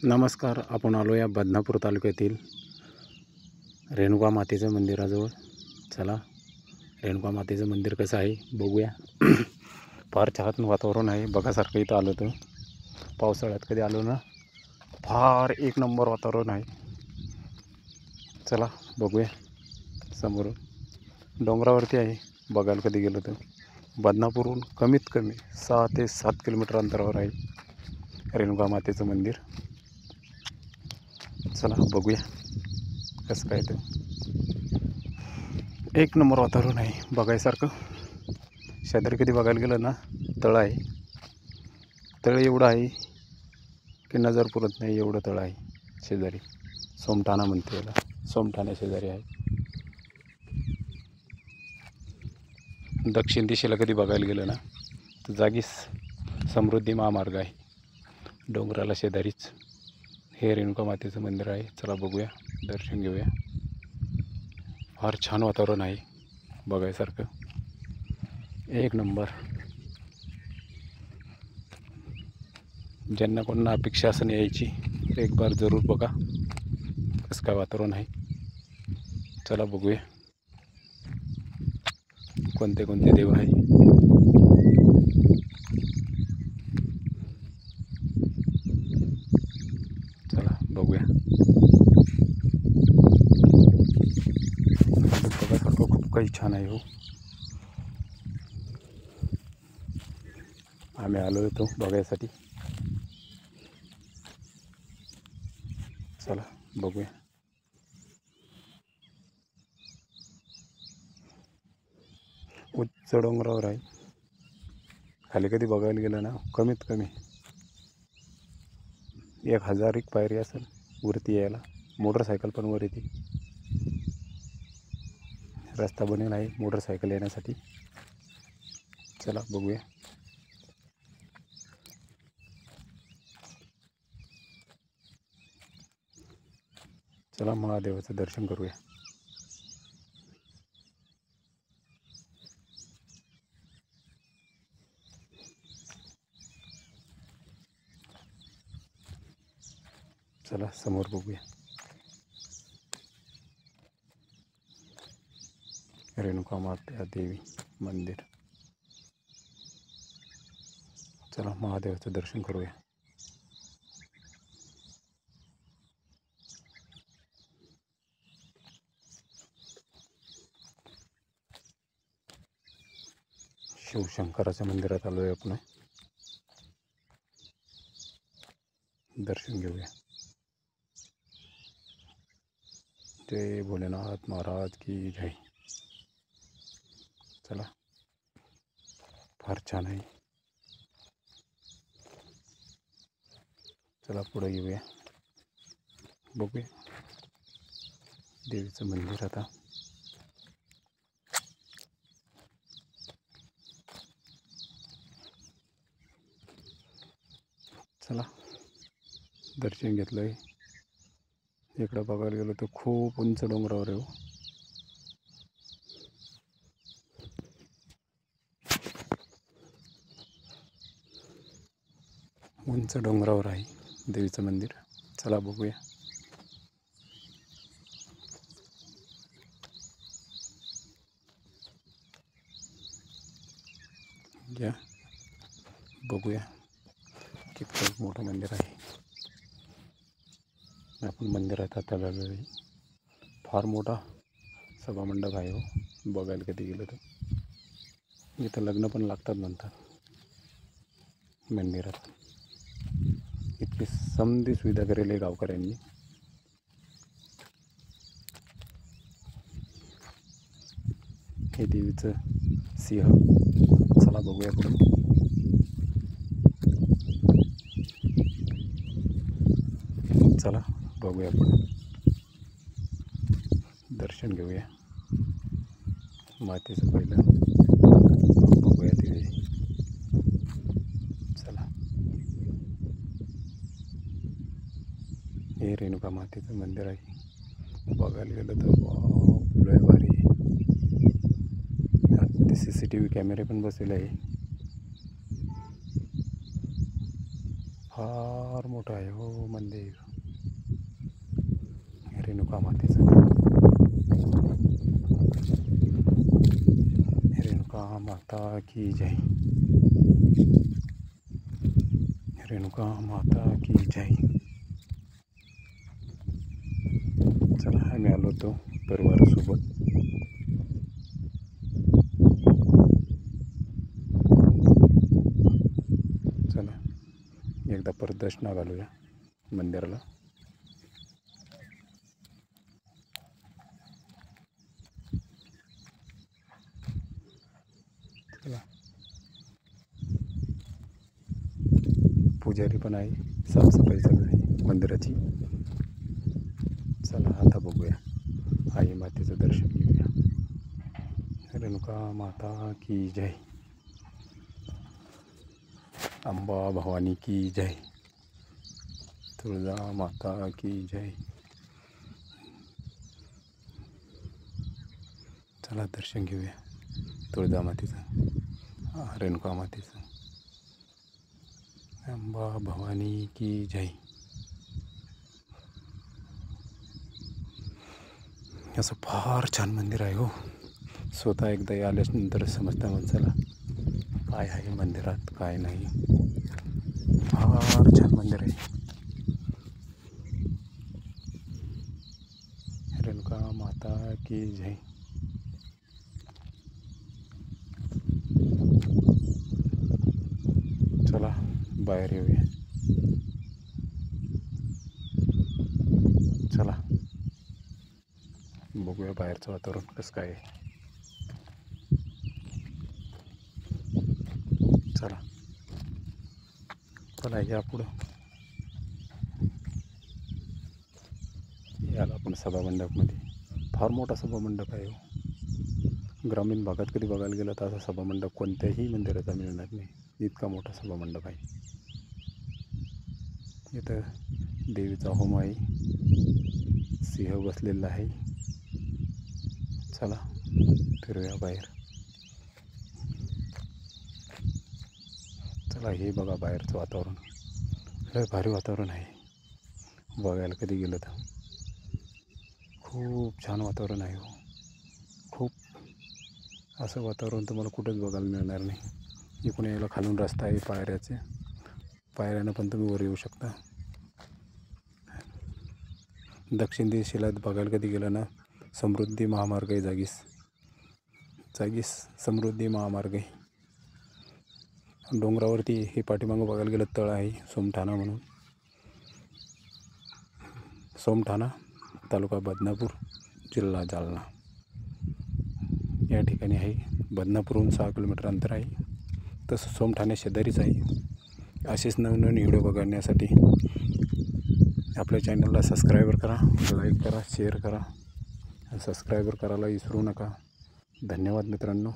नमस्कार. आपण आलो या बदनापूर तालुक्यातील रेणुका मातेचं मंदिराजवळ. चला रेणुका मातेचं मंदिर कसं आहे बघूया. फार छान वातावरण आहे बघासारखं. इथं आलो तर पावसाळ्यात कधी आलो ना, फार एक नंबर वातावरण आहे. चला बघूया. समोर डोंगरावरती आहे. बघायला कधी गेलो तर बदनापूरहून कमीत कमी 6 ते 7 किलोमीटर अंतरावर आहे रेणुका मातेचं मंदिर. चला बघूया कसं काय. ते एक नंबर वातावरण आहे बघायसारखं. शेजारी कधी बघायला गेलं ना, तळं आहे. तळ एवढं आहे की नजर पुरत नाही, एवढं तळं आहे शेजारी. सोमठाणा म्हणते याला, सोमठाणा शेजारी आहे. दक्षिण दिशेला कधी बघायला गेलं ना तर जागीच समृद्धी महामार्ग आहे, डोंगराला शेजारीच हे रेणुका मातेचं मंदिर आहे. चला बघूया, दर्शन घेऊया. फार छान वातावरण आहे बघायसारखं, एक नंबर. ज्यांना कोणाला अपेक्षा असं यायची एक बार जरूर बघा कसं काय वातावरण आहे. चला बघूया कोणते कोणते देव आहे. चला बघूया. बघायसारखं खूप काही छान आहे हो. आम्ही आलो होतो बघायसाठी. चला बघूया. उच्च डोंगरावर आहे. खाली कधी बघायला गेलं ना, कमीत कमी 1000 पायरी असेल वरती यायला. मोटरसायकल पण वर येते. रस्ता बनेल आहे मोटरसायकल येण्यासाठी. चला बघूया. चला महादेवाचं दर्शन करूया. चला समोर बघूया. रेणुका माता देवी मंदिर. चला महादेवाचं दर्शन करूया. शिवशंकराच्या मंदिरात आलो आहे आपण. दर्शन घेऊया. जय भोलेनाथ महाराज की जय. चला फार छान आहे. चला पुढे येऊया, बघूया देवीचं मंदिर. आता चला दर्शन घेतलंय. इकडं बघायला गेलो तर खूप उंच डोंगरावर आहे. उंच डोंगरावर आहे देवीचं मंदिर. चला बघूया. या बघूया किती मोठं मंदिर आहे. आपण मंदिरात आता आलेलो आहे. फार मोठा सभामंडप आहे हो, बघायला कधी गेलं तर. इथं लग्न पण लागतात म्हणतात मंदिरात. इतकी समधी सुविधा करेल आहे गावकऱ्यांनी. हे देवीचं सिंह. चला बघूया पुढे. चला बघूया पुढे. दर्शन घेऊया मातेचं पहिलं. बघूया देवी. चला हे रेणुका मातेचं मंदिर आहे. बघायला गेलं तर लय भारी. आतमध्ये CCTV कॅमेरे पण बसलेले आहे. फार मोठं आहे हो मंदिर रेणुका मातेचं. रेणुका माता की जय. रेणुका माता की जय. चला आम्ही आलो होतो परिवारासोबत. चला एकदा परत दर्शना घालूया मंदिराला. चला पुजारी पण आहे, साफसफाई चालू आहे मंदिराची. चला आता बघूया आई मातेचं दर्शन घेऊया. रेणुका माता की जय. अंबा भवानी की जय. तुळजा माता की जय. चला दर्शन घेऊया तुळजा मातेचं, रेणुका मातेचं. अंबा भवानी की जय. असं फार छान मंदिर आहे हो. स्वतः एकदा आल्यानंतर समजतं माणसाला काय आहे मंदिरात काय नाही. फार छान मंदिर आहे. रेणुका माता की जय. चला बाहेर येऊया. चला बघूया बाहेरचं वातावरण कसं काय आहे. चला चला या पुढं. याला आपण सभामंडपमध्ये. फार मोठा सभामंडप आहे हो. ग्रामीण भागात कधी बघायला गेलं तर असा सभामंडप कोणत्याही मंदिराचा मिळणार नाही, इतका मोठा सभामंडप आहे. इथं देवीचा होम आहे, सिंह बसलेला आहे. चला फिरूया बाहेर. चला हे बघा बाहेरचं वातावरण. लय भारी वातावरण आहे बघायला कधी गेलं तर. खूप छान वातावरण आहे हो. खूप असं वातावरण तुम्हाला कुठंच बघायला मिळणार नाही. इकडून यायला खालून रस्ता आहे पायऱ्याचे, पायऱ्यानं पण तुम्ही वर येऊ शकता. दक्षिण दिशेला बघायला कधी गेलं ना, समृद्धी महामार्ग आहे. जागीस समृद्धी महामार्ग आहे. डोंगरावरती हे पाठीमागं बघायला गेलं तळ आहे सोमठाणा म्हणून. सोमठाणा तालुका बदनापूर, जिल्हा जालना या ठिकाणी आहे. बदनापूरहून 6 किलोमीटर अंतर आहे. तसं सोमठाणे शेजारीच आहे. असेच नवनवीन व्हिडिओ बघण्यासाठी आपल्या चॅनलला सबस्क्राईबर करा, लाईक करा, शेअर करा. सबस्क्राईबर करायला विसरू नका. धन्यवाद मित्रांनो.